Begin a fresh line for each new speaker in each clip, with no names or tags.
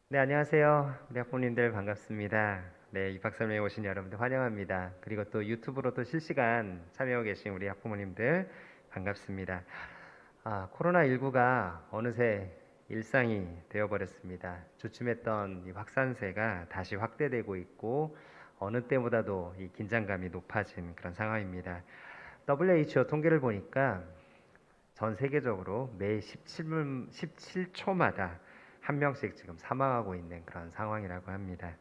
네, 안녕하세요. 우리 학부모님들 반갑습니다. 네, 입학설명회 오신 여러분들 환영합니다. 그리고 또 유튜브로도 실시간 참여하고 계신 우리 학부모님들 반갑습니다. 코로나19가 어느새 일상이 되어버렸습니다. 주춤했던 이 확산세가 다시 확대되고 있고 어느 때보다도 이 긴장감이 높아진 그런 상황입니다. WHO 통계를 보니까 전 세계적으로 매 17초마다 한 명씩 지금 사망하고 있는 그런 상황이라고 합니다.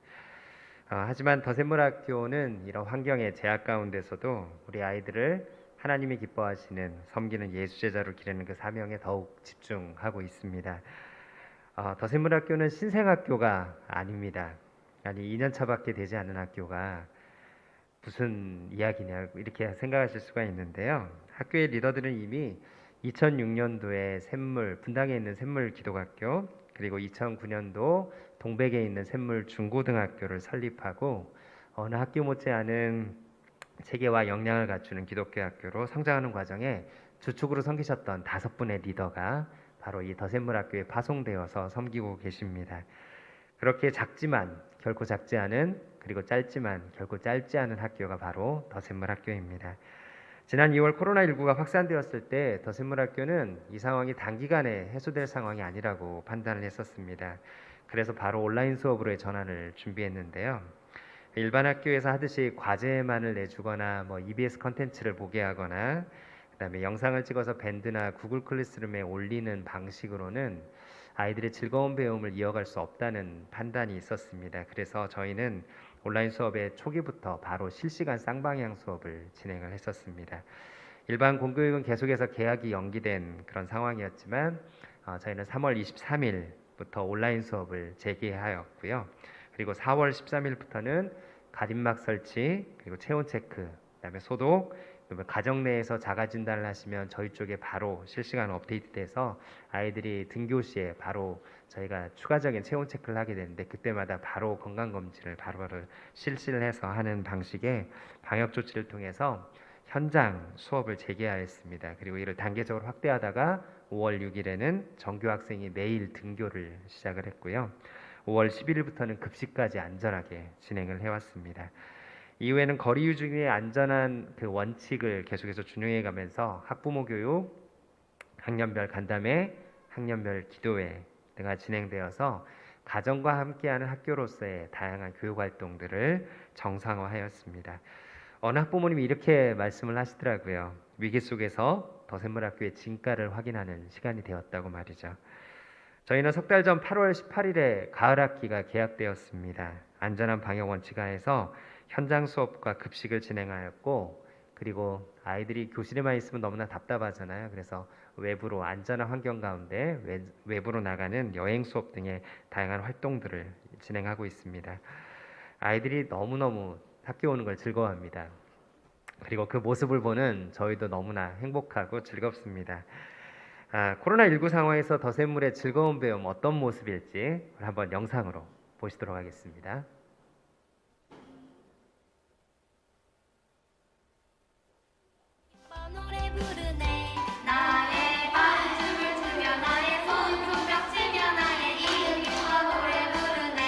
하지만 더샘물학교는 이런 환경의 제약 가운데서도 우리 아이들을 하나님이 기뻐하시는 섬기는 예수 제자로 기르는 그 사명에 더욱 집중하고 있습니다. 더샘물학교는 신생학교가 아닙니다. 아니 2년 차밖에 되지 않은 학교가 무슨 이야기냐 이렇게 생각하실 수가 있는데요. 학교의 리더들은 이미 2006년도에 샘물 분당에 있는 샘물 기독학교 그리고 2009년도 동백에 있는 샘물 중고등학교를 설립하고 어느 학교 못지않은 체계와 역량을 갖추는 기독교 학교로 성장하는 과정에 주축으로 섬기셨던 5분의 리더가 바로 이 더샘물학교에 파송되어서 섬기고 계십니다. 그렇게 작지만 결코 작지 않은 그리고 짧지만 결코 짧지 않은 학교가 바로 더샘물학교입니다. 지난 2월 코로나19가 확산되었을 때 더샘물학교는 이 상황이 단기간에 해소될 상황이 아니라고 판단을 했었습니다. 그래서 바로 온라인 수업으로의 전환을 준비했는데요. 일반 학교에서 하듯이 과제만을 내주거나 EBS 컨텐츠를 보게 하거나 그다음에 영상을 찍어서 밴드나 구글 클래스룸에 올리는 방식으로는 아이들의 즐거운 배움을 이어갈 수 없다는 판단이 있었습니다. 그래서 저희는 온라인 수업의 초기부터 바로 실시간 쌍방향 수업을 진행을 했었습니다. 일반 공교육은 계속해서 개학이 연기된 그런 상황이었지만 저희는 3월 23일부터 온라인 수업을 재개하였고요. 그리고 4월 13일부터는 가림막 설치, 그리고 체온 체크, 그다음에 소독, 가정 내에서 자가 진단을 하시면 저희 쪽에 바로 실시간 업데이트돼서 아이들이 등교 시에 바로 저희가 추가적인 체온 체크를 하게 되는데 그때마다 바로 건강 검진을 바로바로 실시를 해서 하는 방식의 방역 조치를 통해서 현장 수업을 재개하였습니다. 그리고 이를 단계적으로 확대하다가 5월 6일에는 정규 학생이 매일 등교를 시작을 했고요. 5월 11일부터는 급식까지 안전하게 진행을 해왔습니다. 이후에는 거리 유지의 안전한 그 원칙을 계속해서 준용해 가면서 학부모 교육, 학년별 간담회, 학년별 기도회 등가 진행되어서 가정과 함께하는 학교로서의 다양한 교육 활동들을 정상화하였습니다. 어느 학부모님이 이렇게 말씀을 하시더라고요. 위기 속에서 더샘물학교의 진가를 확인하는 시간이 되었다고 말이죠. 저희는 석 달 전 8월 18일에 가을 학기가 개학되었습니다. 안전한 방역 원칙 하에서 현장 수업과 급식을 진행하였고 그리고 아이들이 교실에만 있으면 너무나 답답하잖아요. 그래서 외부로 안전한 환경 가운데 외부로 나가는 여행 수업 등의 다양한 활동들을 진행하고 있습니다. 아이들이 너무너무 학교 오는 걸 즐거워합니다. 그리고 그 모습을 보는 저희도 너무나 행복하고 즐겁습니다. 코로나19 상황에서 더샘물의 즐거운 배움 어떤 모습일지 한번 영상으로 보시도록 하겠습니다.
노래 부르네 나의 반춤을 추며 나의 손톱벽 치며 나의 이름 기뻐 노래 부르네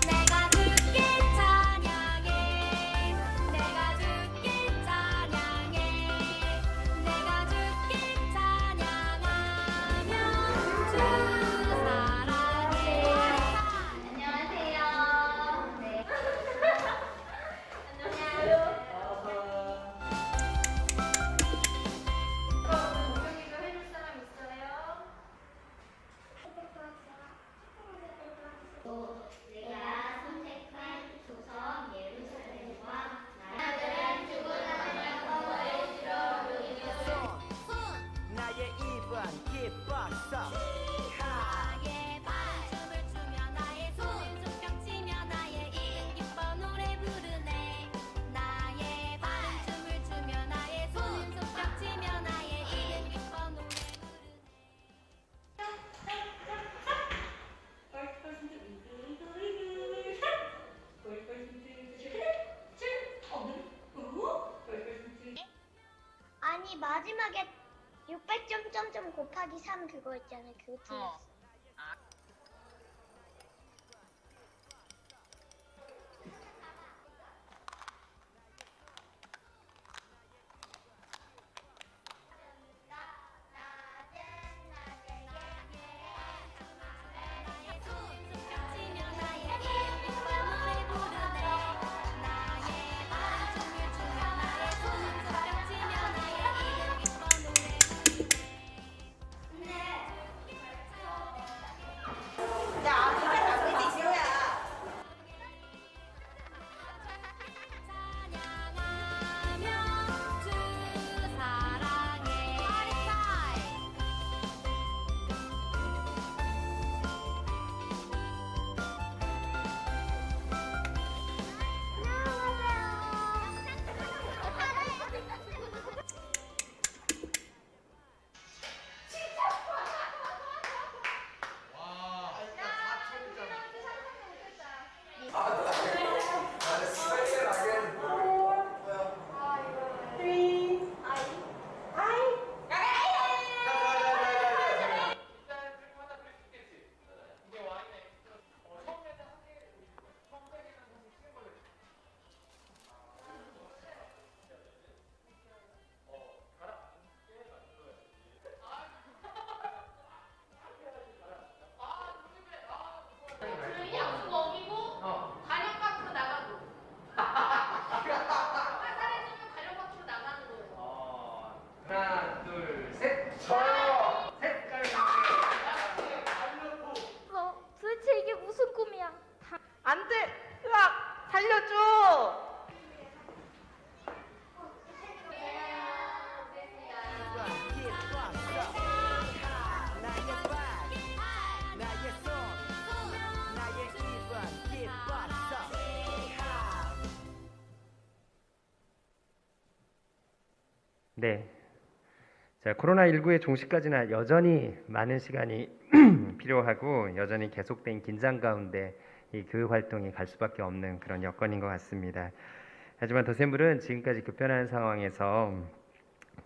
내가 주께 찬양해 내가 주께 찬양해 내가 주께 찬양하며 주 사랑해 안녕하세요 네. 안녕하세요 공격기도 해줄 사람 있어요? 내가 선택한 조선 예루살렘과 나들은 죽으라며 보여주러 여기였소
나의 입은 기뻤어
나의 발춤을 추며 나의 손톱벽 치며 나의 이름 기뻐 노래 부르네 나의 발춤을 추며 나의 손톱벽 치며 나의 이름 기뻐 노래 부르네
아니 마지막에 600점점점 곱하기 3 그거 있잖아요. 그거 틀렸어.
네. 자, 코로나19의 종식까지는 여전히 많은 시간이 필요하고 여전히 계속된 긴장 가운데 이 교육 활동이 갈 수밖에 없는 그런 여건인 것 같습니다. 하지만 더샘물은 지금까지 급변하는 상황에서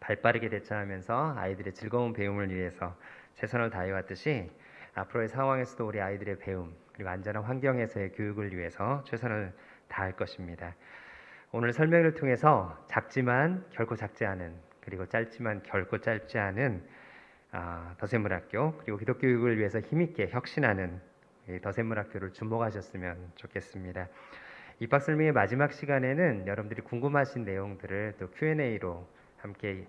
발빠르게 대처하면서 아이들의 즐거운 배움을 위해서 최선을 다해왔듯이 앞으로의 상황에서도 우리 아이들의 배움 그리고 안전한 환경에서의 교육을 위해서 최선을 다할 것입니다. 오늘 설명을 통해서 작지만 결코 작지 않은 그리고 짧지만 결코 짧지 않은 더샘물학교 그리고 기독교육을 위해서 힘있게 혁신하는 이 더샘물학교를 주목하셨으면 좋겠습니다. 입학 설명의 마지막 시간에는 여러분들이 궁금하신 내용들을 또 Q&A로 함께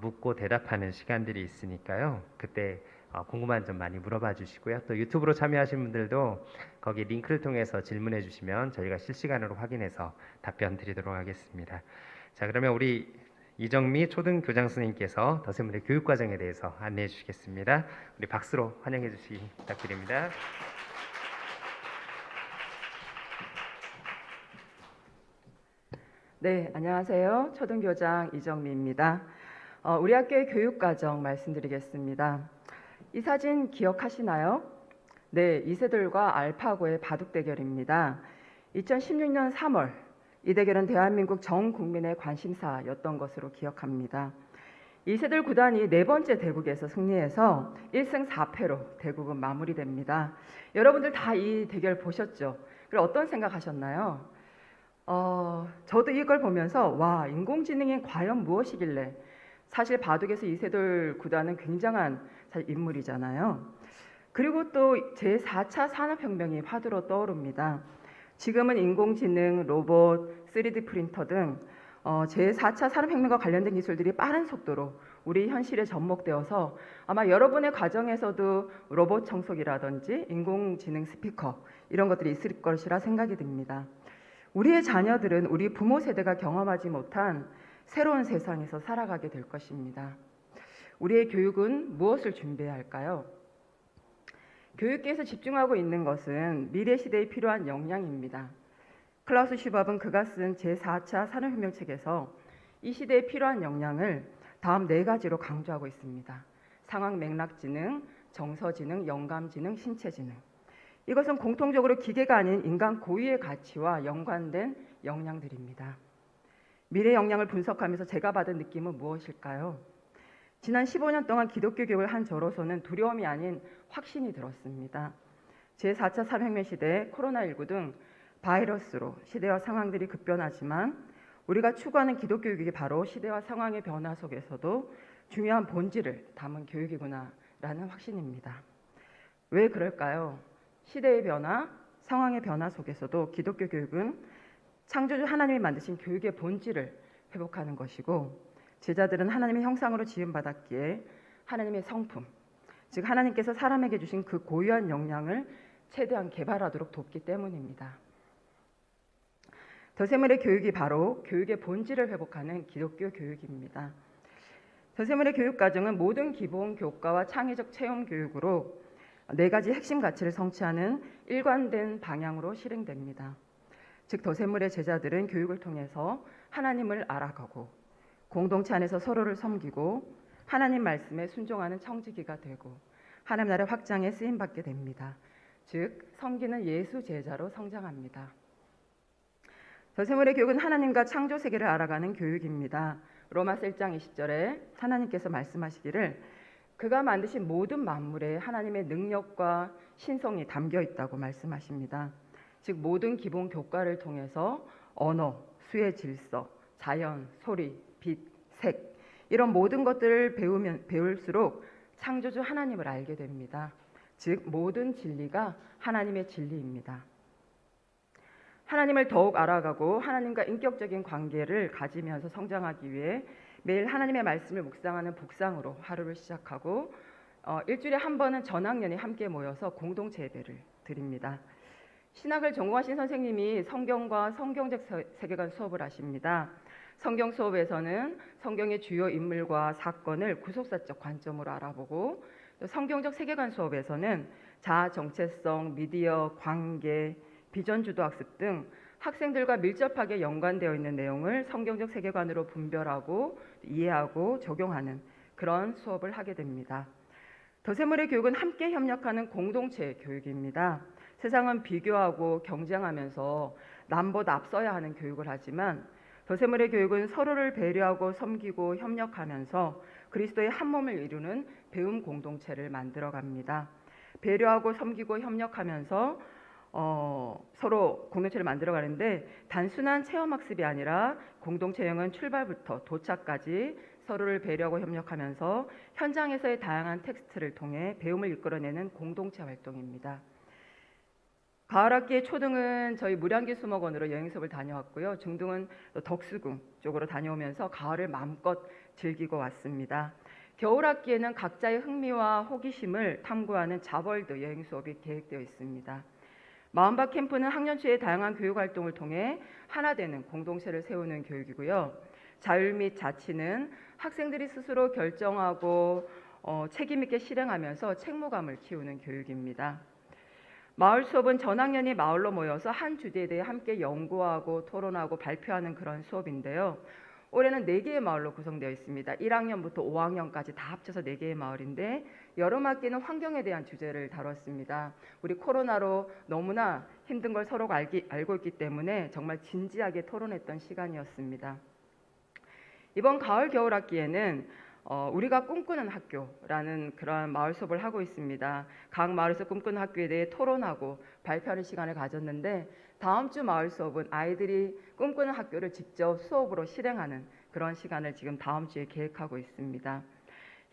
묻고 대답하는 시간들이 있으니까요. 그때 궁금한 점 많이 물어봐 주시고요. 또 유튜브로 참여하신 분들도 거기 링크를 통해서 질문해 주시면 저희가 실시간으로 확인해서 답변 드리도록 하겠습니다. 자, 그러면 우리 이정미 초등교장 선생님께서 더샘물의 교육 과정에 대해서 안내해 주시겠습니다. 우리 박수로 환영해 주시기 부탁드립니다.
네, 안녕하세요. 초등교장 이정미입니다. 우리 학교의 교육과정 말씀드리겠습니다. 이 사진 기억하시나요? 네, 이세돌과 알파고의 바둑 대결입니다. 2016년 3월 이 대결은 대한민국 전 국민의 관심사였던 것으로 기억합니다. 이세돌 구단이 네 번째 대국에서 승리해서 1승 4패로 대국은 마무리됩니다. 여러분들 다 이 대결 보셨죠? 그리고 어떤 생각하셨나요? 저도 이걸 보면서 와, 인공지능이 과연 무엇이길래, 사실 바둑에서 이세돌 구단은 굉장한 인물이잖아요. 그리고 또 제4차 산업혁명이 화두로 떠오릅니다. 지금은 인공지능, 로봇, 3D 프린터 등 제4차 산업혁명과 관련된 기술들이 빠른 속도로 우리 현실에 접목되어서 아마 여러분의 가정에서도 로봇 청소기라든지 인공지능 스피커 이런 것들이 있을 것이라 생각이 듭니다. 우리의 자녀들은 우리 부모 세대가 경험하지 못한 새로운 세상에서 살아가게 될 것입니다. 우리의 교육은 무엇을 준비해야 할까요? 교육계에서 집중하고 있는 것은 미래 시대에 필요한 역량입니다. 클라우스 슈밥은 그가 쓴 제4차 산업혁명 책에서 이 시대에 필요한 역량을 다음 네 가지로 강조하고 있습니다. 상황 맥락 지능, 정서 지능, 영감 지능, 신체 지능. 이것은 공통적으로 기계가 아닌 인간 고유의 가치와 연관된 역량들입니다. 미래 역량을 분석하면서 제가 받은 느낌은 무엇일까요? 지난 15년 동안 기독교 교육을 한 저로서는 두려움이 아닌 확신이 들었습니다. 제4차 산업혁명 시대에 코로나19 등 바이러스로 시대와 상황들이 급변하지만 우리가 추구하는 기독교 교육이 바로 시대와 상황의 변화 속에서도 중요한 본질을 담은 교육이구나라는 확신입니다. 왜 그럴까요? 시대의 변화, 상황의 변화 속에서도 기독교 교육은 창조주 하나님이 만드신 교육의 본질을 회복하는 것이고 제자들은 하나님의 형상으로 지음받았기에 하나님의 성품, 즉 하나님께서 사람에게 주신 그 고유한 역량을 최대한 개발하도록 돕기 때문입니다. 더샘물의 교육이 바로 교육의 본질을 회복하는 기독교 교육입니다. 더샘물의 교육 과정은 모든 기본 교과와 창의적 체험 교육으로 네 가지 핵심 가치를 성취하는 일관된 방향으로 실행됩니다. 즉 더샘물의 제자들은 교육을 통해서 하나님을 알아가고 공동체 안에서 서로를 섬기고 하나님 말씀에 순종하는 청지기가 되고 하나님 나라 확장에 쓰임받게 됩니다. 즉 섬기는 예수 제자로 성장합니다. 더샘물의 교육은 하나님과 창조 세계를 알아가는 교육입니다. 로마서 1장 20절에 하나님께서 말씀하시기를 그가 만드신 모든 만물에 하나님의 능력과 신성이 담겨 있다고 말씀하십니다. 즉 모든 기본 교과를 통해서 언어, 수의 질서, 자연, 소리, 빛, 색 이런 모든 것들을 배울수록 창조주 하나님을 알게 됩니다. 즉 모든 진리가 하나님의 진리입니다. 하나님을 더욱 알아가고 하나님과 인격적인 관계를 가지면서 성장하기 위해 매일 하나님의 말씀을 묵상하는 북상으로 하루를 시작하고 일주일에 한 번은 전학년이 함께 모여서 공동체 예배를 드립니다. 신학을 전공하신 선생님이 성경과 성경적 세계관 수업을 하십니다. 성경 수업에서는 성경의 주요 인물과 사건을 구속사적 관점으로 알아보고 또 성경적 세계관 수업에서는 자아 정체성, 미디어, 관계, 비전 주도 학습 등 학생들과 밀접하게 연관되어 있는 내용을 성경적 세계관으로 분별하고 이해하고 적용하는 그런 수업을 하게 됩니다. 더세물의 교육은 함께 협력하는 공동체 교육입니다. 세상은 비교하고 경쟁하면서 남보다 앞서야 하는 교육을 하지만 더세물의 교육은 서로를 배려하고 섬기고 협력하면서 그리스도의 한 몸을 이루는 배움 공동체를 만들어 갑니다. 배려하고 섬기고 협력하면서 서로 공동체를 만들어 가는데 단순한 체험학습이 아니라 공동체형은 출발부터 도착까지 서로를 배려하고 협력하면서 현장에서의 다양한 텍스트를 통해 배움을 이끌어내는 공동체 활동입니다. 가을학기에 초등은 저희 무량기 수목원으로 여행 수업을 다녀왔고요. 중등은 덕수궁 쪽으로 다녀오면서 가을을 마음껏 즐기고 왔습니다. 겨울학기에는 각자의 흥미와 호기심을 탐구하는 자벌드 여행 수업이 계획되어 있습니다. 마음밭 캠프는 학년 초에 다양한 교육 활동을 통해 하나 되는 공동체를 세우는 교육이고요. 자율 및 자치는 학생들이 스스로 결정하고 책임 있게 실행하면서 책무감을 키우는 교육입니다. 마을 수업은 전학년이 마을로 모여서 한 주제에 대해 함께 연구하고 토론하고 발표하는 그런 수업인데요. 올해는 4개의 마을로 구성되어 있습니다. 1학년부터 5학년까지 다 합쳐서 4개의 마을인데 여름학기는 환경에 대한 주제를 다뤘습니다. 우리 코로나로 너무나 힘든 걸 서로가 알고 있기 때문에 정말 진지하게 토론했던 시간이었습니다. 이번 가을 겨울학기에는 우리가 꿈꾸는 학교라는 그러한 마을 수업을 하고 있습니다. 각 마을에서 꿈꾸는 학교에 대해 토론하고 발표하는 시간을 가졌는데 다음 주 마을 수업은 아이들이 꿈꾸는 학교를 직접 수업으로 실행하는 그런 시간을 지금 다음 주에 계획하고 있습니다.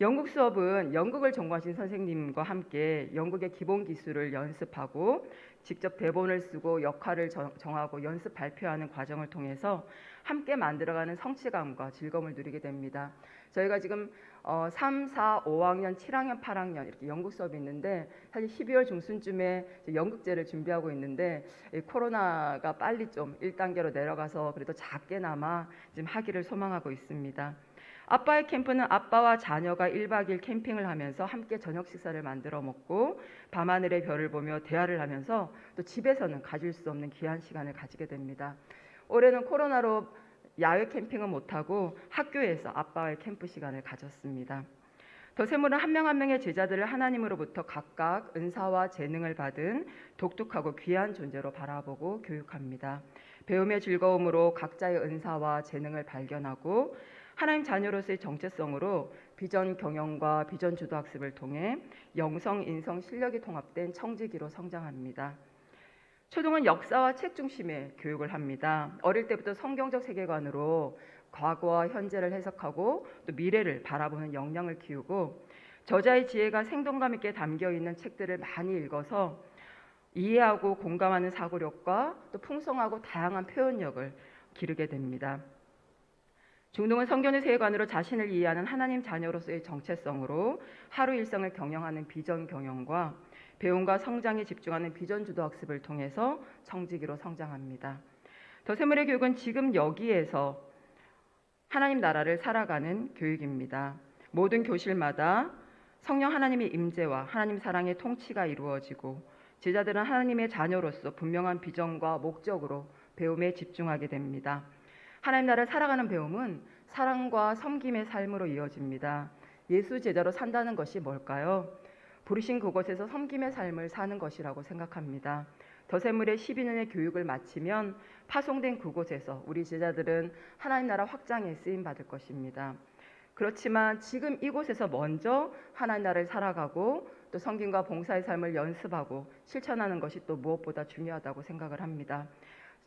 연극 수업은 연극을 전공하신 선생님과 함께 연극의 기본 기술을 연습하고 직접 대본을 쓰고 역할을 정하고 연습 발표하는 과정을 통해서 함께 만들어가는 성취감과 즐거움을 누리게 됩니다. 저희가 지금 3, 4, 5학년, 7학년, 8학년 이렇게 연극 수업이 있는데 사실 12월 중순쯤에 연극제를 준비하고 있는데 코로나가 빨리 좀 1단계로 내려가서 그래도 작게나마 지금 하기를 소망하고 있습니다. 아빠의 캠프는 아빠와 자녀가 1박 2일 캠핑을 하면서 함께 저녁 식사를 만들어 먹고 밤하늘의 별을 보며 대화를 하면서 또 집에서는 가질 수 없는 귀한 시간을 가지게 됩니다. 올해는 코로나로 야외 캠핑은 못하고 학교에서 아빠와의 캠프 시간을 가졌습니다. 더세물은 한 명 한 명의 제자들을 하나님으로부터 각각 은사와 재능을 받은 독특하고 귀한 존재로 바라보고 교육합니다. 배움의 즐거움으로 각자의 은사와 재능을 발견하고 하나님 자녀로서의 정체성으로 비전 경영과 비전 주도 학습을 통해 영성, 인성, 실력이 통합된 청지기로 성장합니다. 초등은 역사와 책 중심의 교육을 합니다. 어릴 때부터 성경적 세계관으로 과거와 현재를 해석하고 또 미래를 바라보는 역량을 키우고 저자의 지혜가 생동감 있게 담겨 있는 책들을 많이 읽어서 이해하고 공감하는 사고력과 또 풍성하고 다양한 표현력을 기르게 됩니다. 중등은 성경의 세계관으로 자신을 이해하는 하나님 자녀로서의 정체성으로 하루 일상을 경영하는 비전 경영과 배움과 성장에 집중하는 비전 주도 학습을 통해서 청지기로 성장합니다. 더세물의 교육은 지금 여기에서 하나님 나라를 살아가는 교육입니다. 모든 교실마다 성령 하나님의 임재와 하나님 사랑의 통치가 이루어지고 제자들은 하나님의 자녀로서 분명한 비전과 목적으로 배움에 집중하게 됩니다. 하나님 나라를 살아가는 배움은 사랑과 섬김의 삶으로 이어집니다. 예수 제자로 산다는 것이 뭘까요? 부르신 그곳에서 섬김의 삶을 사는 것이라고 생각합니다. 더세물의 12년의 교육을 마치면 파송된 그곳에서 우리 제자들은 하나님 나라 확장에 쓰임 받을 것입니다. 그렇지만 지금 이곳에서 먼저 하나님 나라를 살아가고 또 섬김과 봉사의 삶을 연습하고 실천하는 것이 또 무엇보다 중요하다고 생각을 합니다.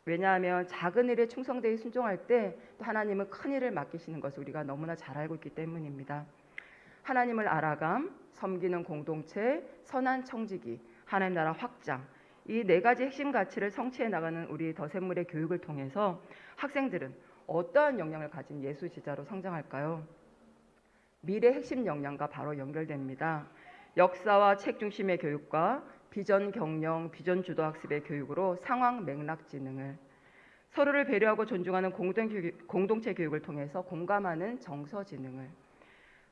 왜냐하면 작은 일에 충성되게 순종할 때 또 하나님은 큰 일을 맡기시는 것을 우리가 너무나 잘 알고 있기 때문입니다. 하나님을 알아감, 섬기는 공동체, 선한 청지기, 하나님 나라 확장, 이 4가지 핵심 가치를 성취해 나가는 우리 더세물의 교육을 통해서 학생들은 어떠한 역량을 가진 예수 제자로 성장할까요? 미래 핵심 역량과 바로 연결됩니다. 역사와 책 중심의 교육과 비전 경영, 비전 주도 학습의 교육으로 상황 맥락 지능을, 서로를 배려하고 존중하는 공동체 교육을 통해서 공감하는 정서 지능을,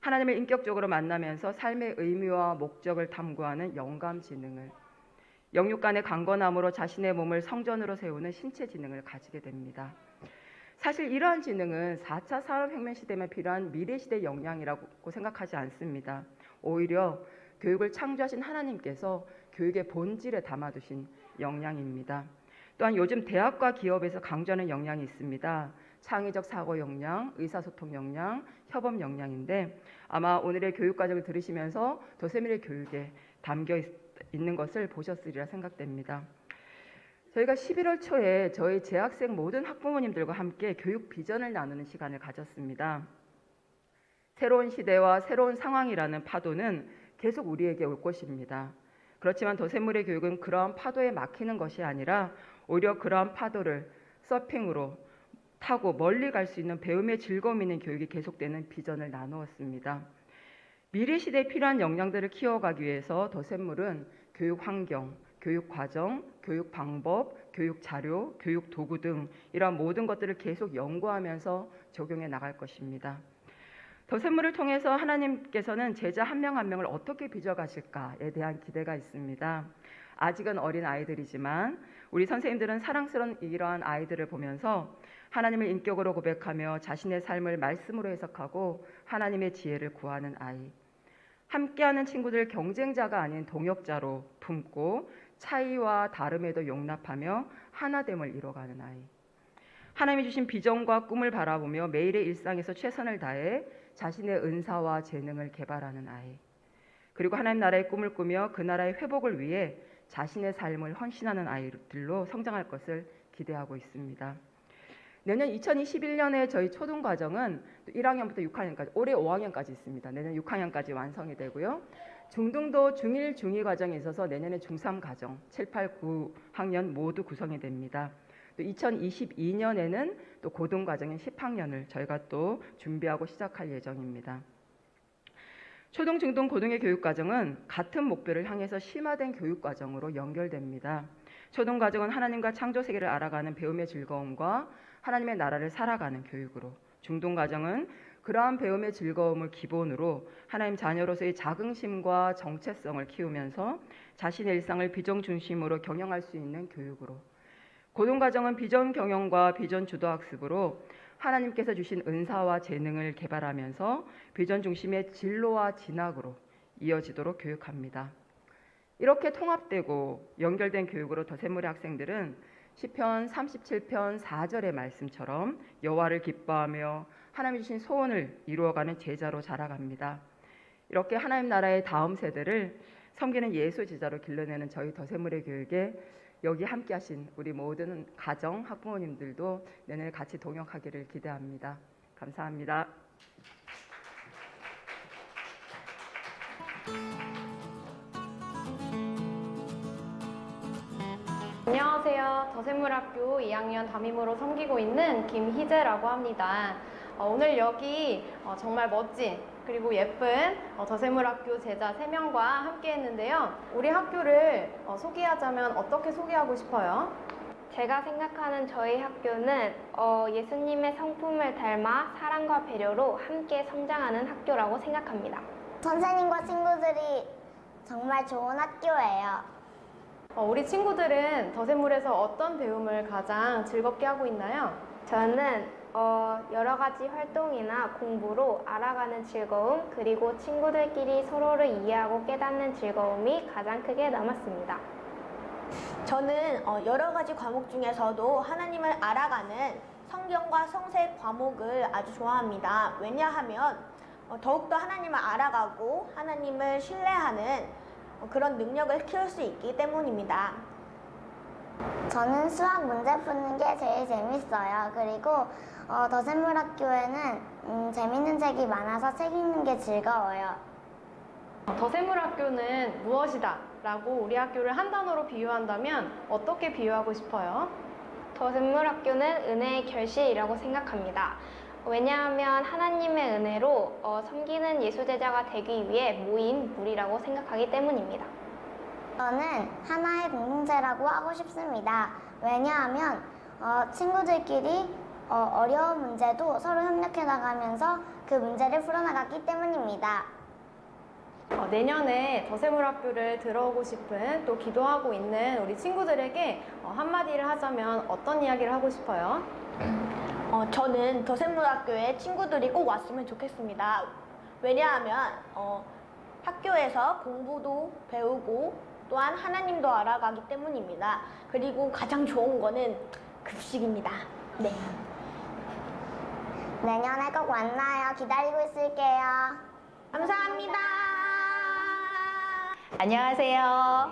하나님을 인격적으로 만나면서 삶의 의미와 목적을 탐구하는 영감 지능을, 영육간의 강건함으로 자신의 몸을 성전으로 세우는 신체 지능을 가지게 됩니다. 사실 이러한 지능은 4차 산업혁명 시대에 필요한 미래시대 역량이라고 생각하지 않습니다. 오히려 교육을 창조하신 하나님께서 교육의 본질에 담아두신 역량입니다. 또한 요즘 대학과 기업에서 강조하는 역량이 있습니다. 창의적 사고 역량, 의사소통 역량, 협업 역량인데 아마 오늘의 교육과정을 들으시면서 더세밀의 교육에 담겨 있는 것을 보셨으리라 생각됩니다. 저희가 11월 초에 저희 재학생 모든 학부모님들과 함께 교육 비전을 나누는 시간을 가졌습니다. 새로운 시대와 새로운 상황이라는 파도는 계속 우리에게 올 것입니다. 그렇지만 더샘물의 교육은 그러한 파도에 막히는 것이 아니라 오히려 그러한 파도를 서핑으로 타고 멀리 갈 수 있는 배움의 즐거움 있는 교육이 계속되는 비전을 나누었습니다. 미래 시대에 필요한 역량들을 키워가기 위해서 더샘물은 교육 환경, 교육 과정, 교육 방법, 교육 자료, 교육 도구 등 이러한 모든 것들을 계속 연구하면서 적용해 나갈 것입니다. 더샘물을 통해서 하나님께서는 제자 한 명 한 명을 어떻게 빚어가실까에 대한 기대가 있습니다. 아직은 어린 아이들이지만 우리 선생님들은 사랑스러운 이러한 아이들을 보면서 하나님을 인격으로 고백하며 자신의 삶을 말씀으로 해석하고 하나님의 지혜를 구하는 아이, 함께하는 친구들 경쟁자가 아닌 동역자로 품고 차이와 다름에도 용납하며 하나됨을 이뤄가는 아이, 하나님이 주신 비전과 꿈을 바라보며 매일의 일상에서 최선을 다해 자신의 은사와 재능을 개발하는 아이, 그리고 하나님 나라의 꿈을 꾸며 그 나라의 회복을 위해 자신의 삶을 헌신하는 아이들로 성장할 것을 기대하고 있습니다. 내년 2021년에 저희 초등과정은 1학년부터 6학년까지, 올해 5학년까지 있습니다. 내년 6학년까지 완성이 되고요. 중등도 중1, 중2 과정에 있어서 내년에 중3 과정, 7, 8, 9학년 모두 구성이 됩니다. 또 2022년에는 또 고등과정인 10학년을 저희가 또 준비하고 시작할 예정입니다. 초등, 중등, 고등의 교육과정은 같은 목표를 향해서 심화된 교육과정으로 연결됩니다. 초등과정은 하나님과 창조세계를 알아가는 배움의 즐거움과 하나님의 나라를 살아가는 교육으로, 중등과정은 그러한 배움의 즐거움을 기본으로 하나님 자녀로서의 자긍심과 정체성을 키우면서 자신의 일상을 비전 중심으로 경영할 수 있는 교육으로, 고등과정은 비전 경영과 비전 주도 학습으로 하나님께서 주신 은사와 재능을 개발하면서 비전 중심의 진로와 진학으로 이어지도록 교육합니다. 이렇게 통합되고 연결된 교육으로 더샘물의 학생들은 시편 37편 4절의 말씀처럼 여호와를 기뻐하며 하나님이 주신 소원을 이루어가는 제자로 자라갑니다. 이렇게 하나님 나라의 다음 세대를 섬기는 예수 제자로 길러내는 저희 더샘물의 교육에 여기 함께 하신 우리 모든 가정, 학부모님들도 내년에 같이 동역하기를 기대합니다. 감사합니다.
안녕하세요. 더샘물학교 2학년 담임으로 섬기고 있는 김희재라고 합니다. 오늘 여기 정말 멋진 그리고 예쁜 더샘물학교 제자 3명과 함께 했는데요. 우리 학교를 소개하자면 어떻게 소개하고 싶어요?
제가 생각하는 저희 학교는 예수님의 성품을 닮아 사랑과 배려로 함께 성장하는 학교라고 생각합니다.
선생님과 친구들이 정말 좋은 학교예요.
우리 친구들은 더샘물에서 어떤 배움을 가장 즐겁게 하고 있나요?
저는 여러 가지 활동이나 공부로 알아가는 즐거움, 그리고 친구들끼리 서로를 이해하고 깨닫는 즐거움이 가장 크게 남았습니다.
저는 여러 가지 과목 중에서도 하나님을 알아가는 성경과 성색 과목을 아주 좋아합니다. 왜냐하면 더욱더 하나님을 알아가고 하나님을 신뢰하는 그런 능력을 키울 수 있기 때문입니다.
저는 수학 문제 푸는 게 제일 재밌어요. 그리고 더샘물학교에는 재밌는 책이 많아서 책 읽는 게 즐거워요.
더샘물학교는 무엇이다 라고 우리 학교를 한 단어로 비유한다면 어떻게 비유하고 싶어요?
더샘물학교는 은혜의 결실이라고 생각합니다. 왜냐하면 하나님의 은혜로 섬기는 예수제자가 되기 위해 모인 무리라고 생각하기 때문입니다.
저는 하나의 공동체라고 하고 싶습니다. 왜냐하면 친구들끼리 어려운 문제도 서로 협력해 나가면서 그 문제를 풀어나갔기 때문입니다.
내년에 더세물학교를 들어오고 싶은 또 기도하고 있는 우리 친구들에게 한마디를 하자면 어떤 이야기를 하고 싶어요?
저는 더샘물학교에 친구들이 꼭 왔으면 좋겠습니다. 왜냐하면 학교에서 공부도 배우고 또한 하나님도 알아가기 때문입니다. 그리고 가장 좋은 거는 급식입니다. 네.
내년에 꼭 만나요. 기다리고 있을게요.
감사합니다.
안녕하세요.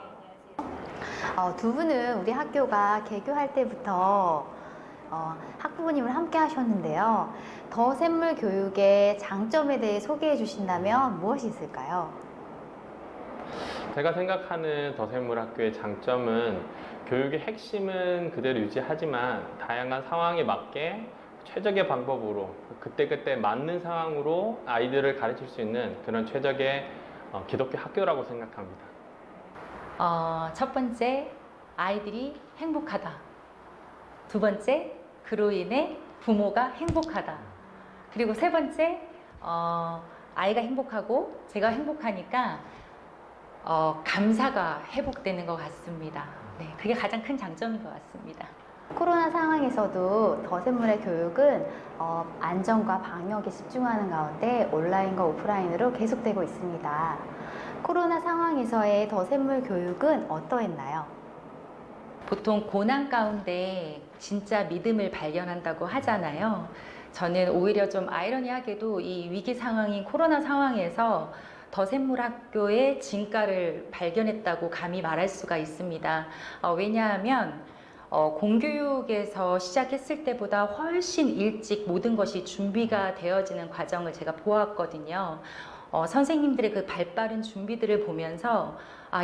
두 분은 우리 학교가 개교할 때부터 학부모님을 함께 하셨는데요. 더 샘물 교육의 장점에 대해 소개해 주신다면 무엇이 있을까요?
제가 생각하는 더샘물학교의 장점은 교육의 핵심은 그대로 유지하지만 다양한 상황에 맞게 최적의 방법으로 그때그때 맞는 상황으로 아이들을 가르칠 수 있는 그런 최적의 기독교 학교라고 생각합니다.
첫 번째, 아이들이 행복하다. 두 번째, 그로 인해 부모가 행복하다. 그리고 세 번째, 아이가 행복하고 제가 행복하니까 감사가 회복되는 것 같습니다. 네, 그게 가장 큰 장점인 것 같습니다.
코로나 상황에서도 더 샘물의 교육은 안전과 방역에 집중하는 가운데 온라인과 오프라인으로 계속되고 있습니다. 코로나 상황에서의 더 샘물 교육은 어떠했나요?
보통 고난 가운데 진짜 믿음을 발견한다고 하잖아요. 저는 오히려 좀 아이러니하게도 이 위기 상황인 코로나 상황에서 더 샘물 학교의 진가를 발견했다고 감히 말할 수가 있습니다. 왜냐하면 공교육에서 시작했을 때보다 훨씬 일찍 모든 것이 준비가 되어지는 과정을 제가 보았거든요. 선생님들의 그 발빠른 준비들을 보면서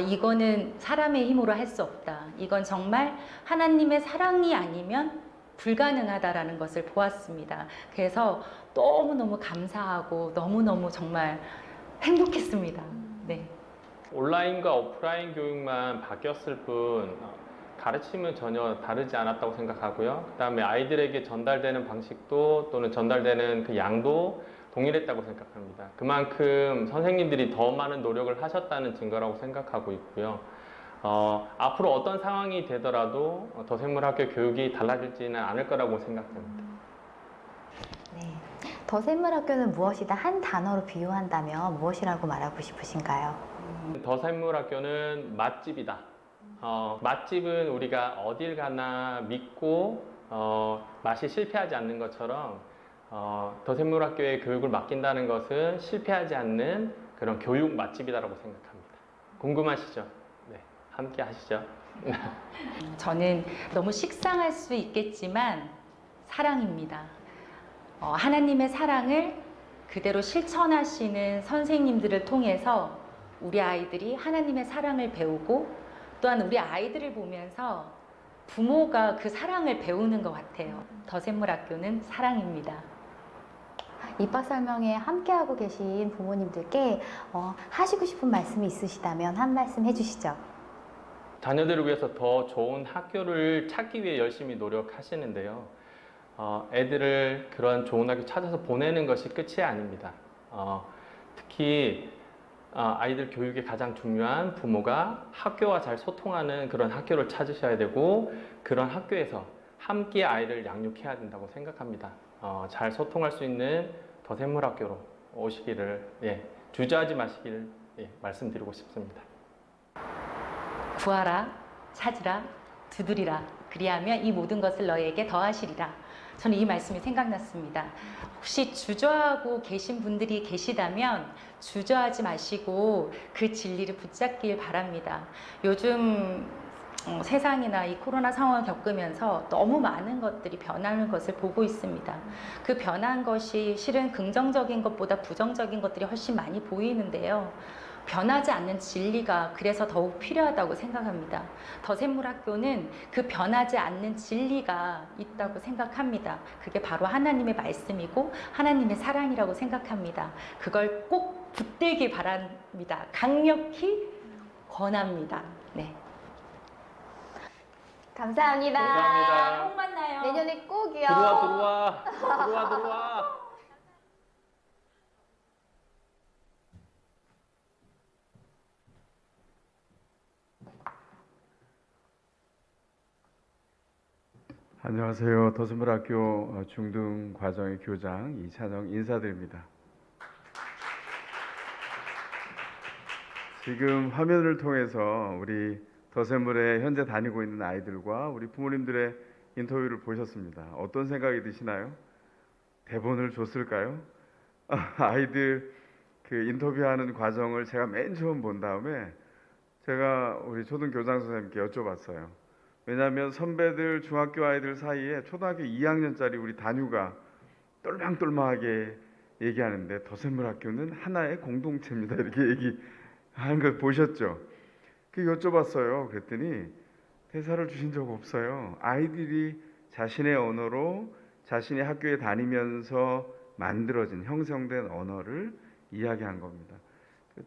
이거는 사람의 힘으로 할 수 없다. 이건 정말 하나님의 사랑이 아니면 불가능하다라는 것을 보았습니다. 그래서 너무너무 감사하고 너무너무 정말 행복했습니다. 네.
온라인과 오프라인 교육만 바뀌었을 뿐 가르침은 전혀 다르지 않았다고 생각하고요. 그 다음에 아이들에게 전달되는 방식도 또는 전달되는 그 양도 동일했다고 생각합니다. 그만큼 선생님들이 더 많은 노력을 하셨다는 증거라고 생각하고 있고요. 앞으로 어떤 상황이 되더라도 더 샘물학교 교육이 달라지지는 않을 거라고 생각됩니다.
네. 더 샘물 학교는 무엇이다 한 단어로 비유한다면 무엇이라고 말하고 싶으신가요?
더 샘물학교는 맛집이다. 맛집은 우리가 어딜 가나 믿고 맛이 실패하지 않는 것처럼 더 샘물학교의 교육을 맡긴다는 것은 실패하지 않는 그런 교육 맛집이다라고 생각합니다. 궁금하시죠? 네, 함께 하시죠.
저는 너무 식상할 수 있겠지만 사랑입니다. 하나님의 사랑을 그대로 실천하시는 선생님들을 통해서 우리 아이들이 하나님의 사랑을 배우고 또한 우리 아이들을 보면서 부모가 그 사랑을 배우는 것 같아요. 더 샘물 학교는 사랑입니다.
입학 설명회 함께하고 계신 부모님들께 하시고 싶은 말씀이 있으시다면 한 말씀 해주시죠.
자녀들을 위해서 더 좋은 학교를 찾기 위해 열심히 노력하시는데요. 애들을 그런 좋은 학교 찾아서 보내는 것이 끝이 아닙니다. 특히 아이들 교육에 가장 중요한 부모가 학교와 잘 소통하는 그런 학교를 찾으셔야 되고 그런 학교에서 함께 아이를 양육해야 된다고 생각합니다. 잘 소통할 수 있는 더 샘물 학교로 오시기를 주저하지 마시기를 말씀드리고 싶습니다.
구하라, 찾으라, 두드리라. 그리하면 이 모든 것을 너희에게 더하시리라. 저는 이 말씀이 생각났습니다. 혹시 주저하고 계신 분들이 계시다면 주저하지 마시고 그 진리를 붙잡길 바랍니다. 요즘 세상이나 이 코로나 상황을 겪으면서 너무 많은 것들이 변하는 것을 보고 있습니다. 그 변한 것이 실은 긍정적인 것보다 부정적인 것들이 훨씬 많이 보이는데요. 변하지 않는 진리가 그래서 더욱 필요하다고 생각합니다. 더 샘물 학교는 그 변하지 않는 진리가 있다고 생각합니다. 그게 바로 하나님의 말씀이고 하나님의 사랑이라고 생각합니다. 그걸 꼭 붙들기 바랍니다. 강력히 권합니다. 네.
감사합니다.
감사합니다.
꼭 만나요. 내년에 꼭이요.
들어와.
안녕하세요. 더스물학교 중등과정의 교장 이찬영 인사드립니다. 지금 화면을 통해서 우리 더샘물에 현재 다니고 있는 아이들과 우리 부모님들의 인터뷰를 보셨습니다. 어떤 생각이 드시나요? 대본을 줬을까요? 아이들 그 인터뷰하는 과정을 제가 맨 처음 본 다음에 제가 우리 초등교장 선생님께 여쭤봤어요. 왜냐하면 선배들 중학교 아이들 사이에 초등학교 2학년짜리 우리 단유가 똘망똘망하게 얘기하는데 더샘물학교는 하나의 공동체입니다. 이렇게 얘기하는 걸 보셨죠? 그 여쭤봤어요. 그랬더니 대사를 주신 적 없어요. 아이들이 자신의 언어로 자신이 학교에 다니면서 만들어진 형성된 언어를 이야기한 겁니다.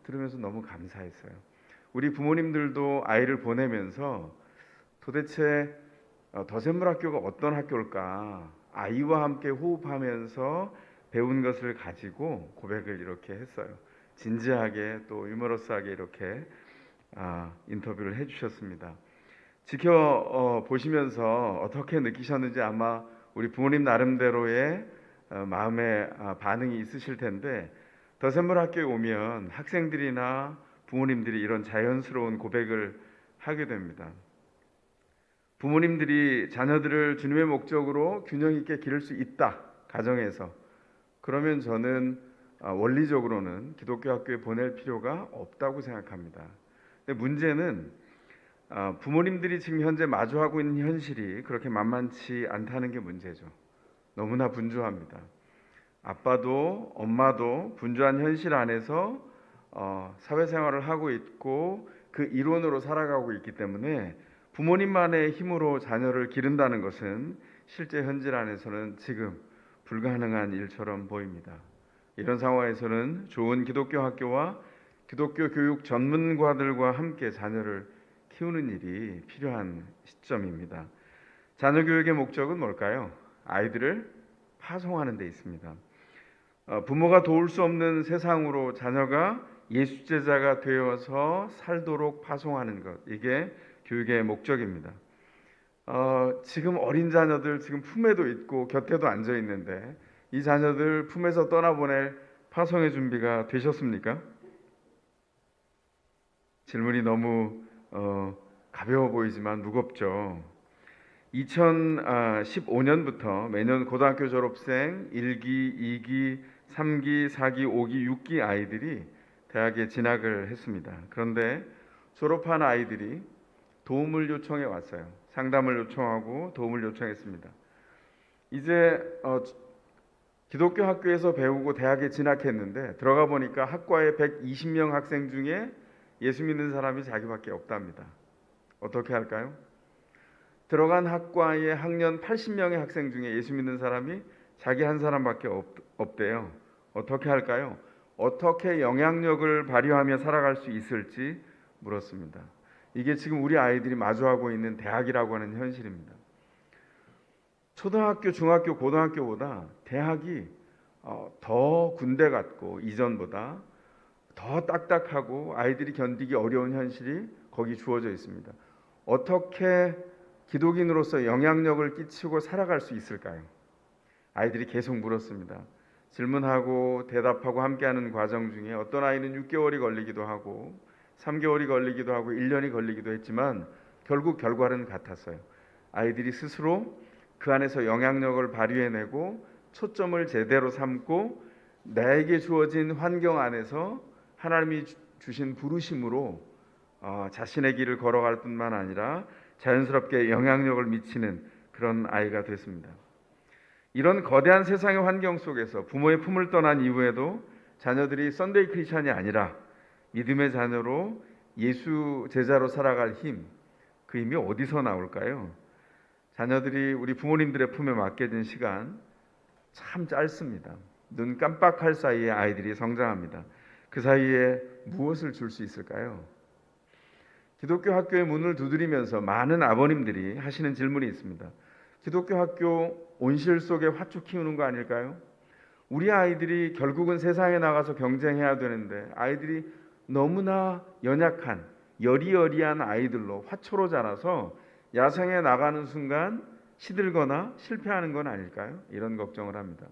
들으면서 너무 감사했어요. 우리 부모님들도 아이를 보내면서 도대체 더샘물학교가 어떤 학교일까? 아이와 함께 호흡하면서 배운 것을 가지고 고백을 이렇게 했어요. 진지하게 또 유머러스하게 이렇게 인터뷰를 해주셨습니다. 보시면서 어떻게 느끼셨는지 아마 우리 부모님 나름대로의 마음의 반응이 있으실 텐데 더샘물학교에 오면 학생들이나 부모님들이 이런 자연스러운 고백을 하게 됩니다. 부모님들이 자녀들을 주님의 목적으로 균형 있게 기를 수 있다, 가정에서. 그러면 저는 원리적으로는 기독교 학교에 보낼 필요가 없다고 생각합니다. 근데 문제는 부모님들이 지금 현재 마주하고 있는 현실이 그렇게 만만치 않다는 게 문제죠. 너무나 분주합니다. 아빠도 엄마도 분주한 현실 안에서 사회생활을 하고 있고 그 일원으로 살아가고 있기 때문에 부모님만의 힘으로 자녀를 기른다는 것은 실제 현실 안에서는 지금 불가능한 일처럼 보입니다. 이런 상황에서는 좋은 기독교 학교와 기독교 교육 전문가들과 함께 자녀를 키우는 일이 필요한 시점입니다. 자녀 교육의 목적은 뭘까요? 아이들을 파송하는 데 있습니다. 부모가 도울 수 없는 세상으로 자녀가 예수 제자가 되어서 살도록 파송하는 것, 이게 교육의 목적입니다. 지금 어린 자녀들 지금 품에도 있고 곁에도 앉아 있는데 이 자녀들 품에서 떠나보낼 파송의 준비가 되셨습니까? 질문이 너무 가벼워 보이지만 무겁죠. 2015년부터 매년 고등학교 졸업생 1기, 2기, 3기, 4기, 5기, 6기 아이들이 대학에 진학을 했습니다. 그런데 졸업한 아이들이 도움을 요청해 왔어요. 상담을 요청하고 도움을 요청했습니다. 이제 기독교 학교에서 배우고 대학에 진학했는데 들어가 보니까 학과에 120명 학생 중에 예수 믿는 사람이 자기밖에 없답니다. 어떻게 할까요? 들어간 학과에 학년 80명의 학생 중에 예수 믿는 사람이 자기 한 사람밖에 없대요. 어떻게 할까요? 어떻게 영향력을 발휘하며 살아갈 수 있을지 물었습니다. 이게 지금 우리 아이들이 마주하고 있는 대학이라고 하는 현실입니다. 초등학교, 중학교, 고등학교보다 대학이 더 군대 같고 이전보다 더 딱딱하고 아이들이 견디기 어려운 현실이 거기 주어져 있습니다. 어떻게 기독인으로서 영향력을 끼치고 살아갈 수 있을까요? 아이들이 계속 물었습니다. 질문하고 대답하고 함께하는 과정 중에 어떤 아이는 6개월이 걸리기도 하고 3개월이 걸리기도 하고 1년이 걸리기도 했지만 결국 결과는 같았어요. 아이들이 스스로 그 안에서 영향력을 발휘해내고 초점을 제대로 삼고 나에게 주어진 환경 안에서 하나님이 주신 부르심으로 자신의 길을 걸어갈 뿐만 아니라 자연스럽게 영향력을 미치는 그런 아이가 됐습니다. 이런 거대한 세상의 환경 속에서 부모의 품을 떠난 이후에도 자녀들이 썬데이 크리스찬이 아니라 믿음의 자녀로 예수 제자로 살아갈 힘, 그 힘이 어디서 나올까요? 자녀들이 우리 부모님들의 품에 맡겨진 시간 참 짧습니다. 눈 깜빡할 사이에 아이들이 성장합니다. 그 사이에 무엇을 줄 수 있을까요? 기독교 학교의 문을 두드리면서 많은 아버님들이 하시는 질문이 있습니다. 기독교 학교 온실 속에 화초 키우는 거 아닐까요? 우리 아이들이 결국은 세상에 나가서 경쟁해야 되는데 아이들이 너무나 연약한 여리여리한 아이들로 화초로 자라서 야생에 나가는 순간 시들거나 실패하는 건 아닐까요? 이런 걱정을 합니다.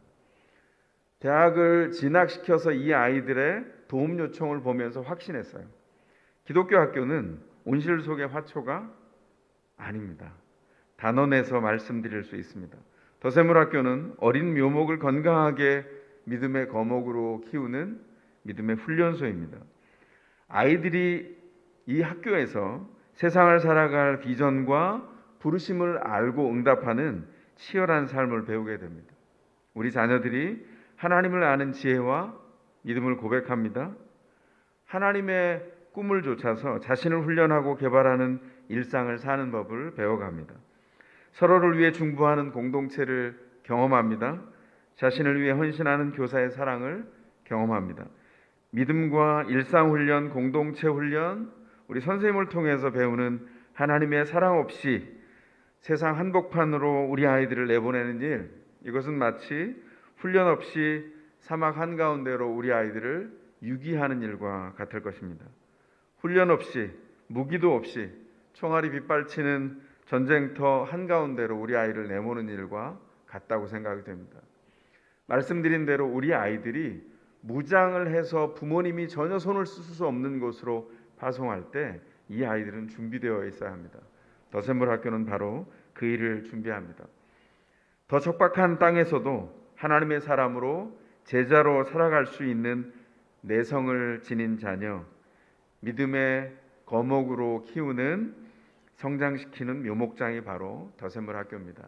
대학을 진학시켜서 이 아이들의 도움 요청을 보면서 확신했어요. 기독교 학교는 온실 속의 화초가 아닙니다. 단언해서 말씀드릴 수 있습니다. 더세물학교는 어린 묘목을 건강하게 믿음의 거목으로 키우는 믿음의 훈련소입니다. 아이들이 이 학교에서 세상을 살아갈 비전과 부르심을 알고 응답하는 치열한 삶을 배우게 됩니다. 우리 자녀들이 하나님을 아는 지혜와 믿음을 고백합니다. 하나님의 꿈을 좇아서 자신을 훈련하고 개발하는 일상을 사는 법을 배워갑니다. 서로를 위해 중보하는 공동체를 경험합니다. 자신을 위해 헌신하는 교사의 사랑을 경험합니다. 믿음과 일상 훈련, 공동체 훈련, 우리 선생님을 통해서 배우는 하나님의 사랑 없이 세상 한복판으로 우리 아이들을 내보내는 일, 이것은 마치 훈련 없이 사막 한가운데로 우리 아이들을 유기하는 일과 같을 것입니다. 훈련 없이, 무기도 없이 총알이 빗발치는 전쟁터 한가운데로 우리 아이를 내모는 일과 같다고 생각이 됩니다. 말씀드린 대로 우리 아이들이 무장을 해서 부모님이 전혀 손을 쓸 수 없는 곳으로 파송할 때 이 아이들은 준비되어 있어야 합니다. 더세물학교는 바로 그 일을 준비합니다. 더 척박한 땅에서도 하나님의 사람으로 제자로 살아갈 수 있는 내성을 지닌 자녀, 믿음의 거목으로 키우는 성장시키는 묘목장이 바로 더세물학교입니다.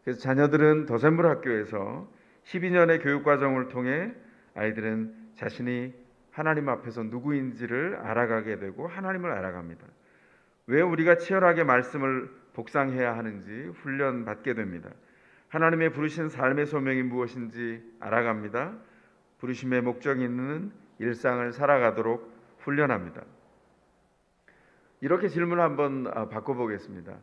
그래서 자녀들은 더세물학교에서 12년의 교육과정을 통해 아이들은 자신이 하나님 앞에서 누구인지를 알아가게 되고 하나님을 알아갑니다. 왜 우리가 치열하게 말씀을 복상해야 하는지 훈련받게 됩니다. 하나님의 부르신 삶의 소명이 무엇인지 알아갑니다. 부르심의 목적이 있는 일상을 살아가도록 훈련합니다. 이렇게 질문을 한번 바꿔보겠습니다.